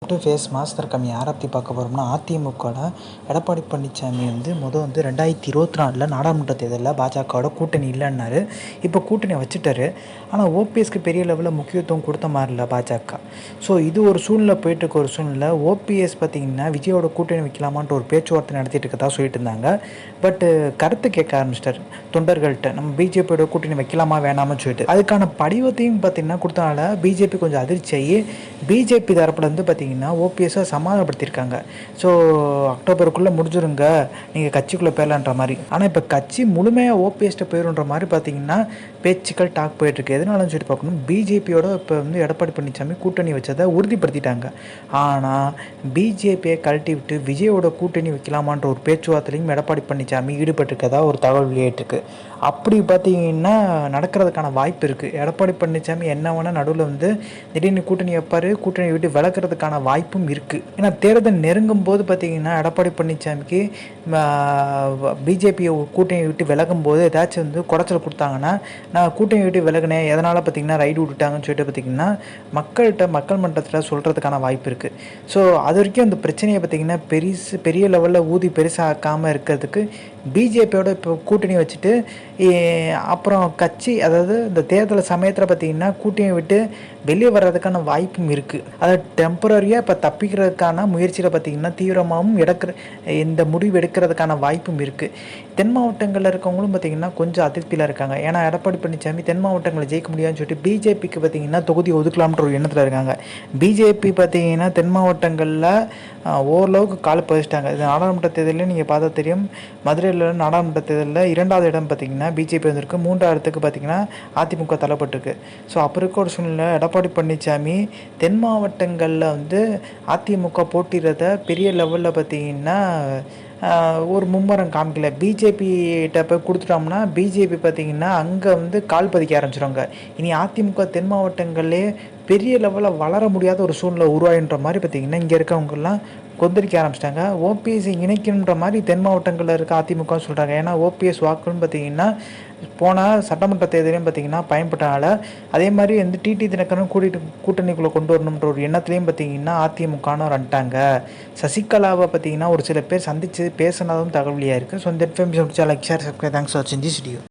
Face master கம்மி யாரை பற்றி பார்க்க போகிறோம்னா அதிமுகவோட எடப்பாடி பழனிசாமி வந்து 2024 நாடாளுமன்ற தேர்தலில் பாஜகவோட கூட்டணி இல்லைன்னாரு. இப்போ கூட்டணி வச்சுட்டாரு. ஆனால் ஓபிஎஸ்க்கு பெரிய லெவலில் முக்கியத்துவம் கொடுத்த மாதிரி இல்லை பாஜக. ஸோ இது ஒரு சூழ்நிலை போயிட்டுருக்க ஒரு சூழ்நிலை. ஓபிஎஸ் பார்த்திங்கன்னா விஜயோட கூட்டணி வைக்கலாமான்ட்டு ஒரு பேச்சுவார்த்தை நடத்திட்டு இருக்கதா சொல்லிட்டு இருந்தாங்க. பட்டு கருத்து கேட்க ஆரம்பிச்சிட்டார் தொண்டர்கள்ட்ட, நம்ம பிஜேபியோட கூட்டணி வைக்கலாமா வேணாமான்னு சொல்லிட்டு. அதுக்கான படிவத்தையும் பார்த்திங்கன்னா கொடுத்தனால பிஜேபி கொஞ்சம் அதிர்ச்சியாகி பிஜேபி தரப்புல பார்த்திங்கன்னா ஓபிஎஸ்ஸை சமாதானப்படுத்தியிருக்காங்க. ஸோ அக்டோபருக்குள்ளே முடிஞ்சிருங்க, நீங்கள் கட்சிக்குள்ளே போயிடலான்ற மாதிரி. ஆனால் இப்போ கட்சி முழுமையாக ஓபிஎஸ்ட்டை போயிடுன்ற மாதிரி பார்த்திங்கன்னா பேச்சுக்கள் டாக் போயிட்டுருக்கு. எதனாலும் சொல்லிட்டு பார்க்கணும், பிஜேபியோட இப்போ எடப்பாடி பழனிசாமி கூட்டணி வச்சதை உறுதிப்படுத்திட்டாங்க. ஆனால் பிஜேபியை கழட்டி விட்டு விஜயோட கூட்டணி வைக்கலாமான்ற ஒரு பேச்சுவார்த்தையிலையும் எடப்பாடி பழனிசாமி ஈடுபட்டிருக்கதா ஒரு தகவல் வெளியிட்டிருக்கு. அப்படி பார்த்திங்கன்னா நடக்கிறதுக்கான வாய்ப்பு இருக்குது. எடப்பாடி பழனிசாமி என்ன வேணால் நடுவில் திடீர்னு கூட்டணி வைப்பார், கூட்டணி விட்டு விலகிறதுக்கான வாய்ப்பும் இருக்குது. ஏன்னா தேர்தல் நெருங்கும் போது பார்த்திங்கன்னா எடப்பாடி பழனிசாமிக்கு பிஜேபி கூட்டணி விட்டு விலகும் போது ஏதாச்சும் குடைச்சல் கொடுத்தாங்கன்னா, நான் கூட்டணி விட்டு விலகினேன் எதனால் பார்த்திங்கன்னா ரைடு விட்டுட்டாங்கன்னு சொல்லிட்டு பார்த்திங்கன்னா மக்கள் மன்றத்தில் சொல்கிறதுக்கான வாய்ப்பு இருக்குது. ஸோ அது வரைக்கும் அந்த பிரச்சனையை பார்த்திங்கன்னா பெரிய லெவலில் ஊதி பெருசாக்காமல் இருக்கிறதுக்கு பிஜேபியோட இப்போ கூட்டணி வச்சுட்டு அப்புறம் கட்சி, அதாவது இந்த தேர்தல் சமயத்தில் பார்த்திங்கன்னா கூட்டணியை விட்டு வெளியே வர்றதுக்கான வாய்ப்பும் இருக்குது. அதை டெம்பரரியாக இப்போ தப்பிக்கிறதுக்கான முயற்சியில் பார்த்திங்கன்னா தீவிரமாகவும் இந்த முடிவு எடுக்கிறதுக்கான வாய்ப்பும் இருக்குது. தென் மாவட்டங்களில் இருக்கவங்களும் பார்த்திங்கன்னா கொஞ்சம் அதிருப்தியில் இருக்காங்க. ஏன்னா எடப்பாடி பழனிசாமி தென் மாவட்டங்களில் ஜெயிக்க முடியாதுன்னு சொல்லிட்டு பிஜேபிக்கு பார்த்திங்கன்னா தொகுதி ஒதுக்கலாம்ன்ற ஒரு எண்ணத்தில் இருக்காங்க. பிஜேபி பார்த்திங்கன்னா தென் மாவட்டங்களில் ஓரளவுக்கு கால் பதிச்சிட்டாங்க. இது நாடாளுமன்ற தேர்தலில் நீங்கள் பார்த்தா தெரியும். மதுரையில் நாடாளுமன்ற தேர்தலில் 2வது இடம் பார்த்திங்கன்னா பிஜேபி வந்திருக்கு, 3வதுக்கு பார்த்திங்கன்னா அதிமுக தள்ளப்பட்டிருக்கு. ஸோ அப்போ இருக்க ஒரு சூழ்நிலை எடப்பாடி பழனிசாமி தென் மாவட்டங்களில் அதிமுக போட்டிடுறத பெரிய லெவலில் பார்த்திங்கன்னா ஒரு மும்முரம் காமிக்கல. பிஜேபிகிட்ட போய் கொடுத்துட்டோம்னா பிஜேபி பார்த்திங்கன்னா அங்கே கால் பதிக்க ஆரம்பிச்சிடுவாங்க. இனி அதிமுக தென் மாவட்டங்களே பெரிய லெவலில் வளர முடியாத ஒரு சூழ்நிலை உருவாயின்ற மாதிரி பார்த்திங்கன்னா இங்கே இருக்கவங்கெல்லாம் கொந்தளிக்க ஆரம்பிச்சிட்டாங்க. ஓபிஎஸ் இணைக்கணுன்ற மாதிரி தென் மாவட்டங்களில் இருக்க அதிமுக சொல்கிறாங்க. ஏன்னா ஓபிஎஸ் வாக்குன்னு பார்த்திங்கன்னா போன சட்டமன்ற தேர்தலையும் பார்த்திங்கன்னா பயன்பட்டனால, அதே மாதிரி டிடி தினகரன் கூட்டணிக்குள்ளே கொண்டு வரணுன்ற ஒரு எண்ணத்துலேயும் பார்த்திங்கன்னா அதிமுகன்னு வந்துட்டாங்க. சசிகலாவை பார்த்திங்கன்னா ஒரு சில பேர் சந்தித்து பேசினதும் தகவலியாக இருக்குது. ஸோ இந்த information like share subscribe. Thanks for வாட்சிங் திஸ் வீடியோ.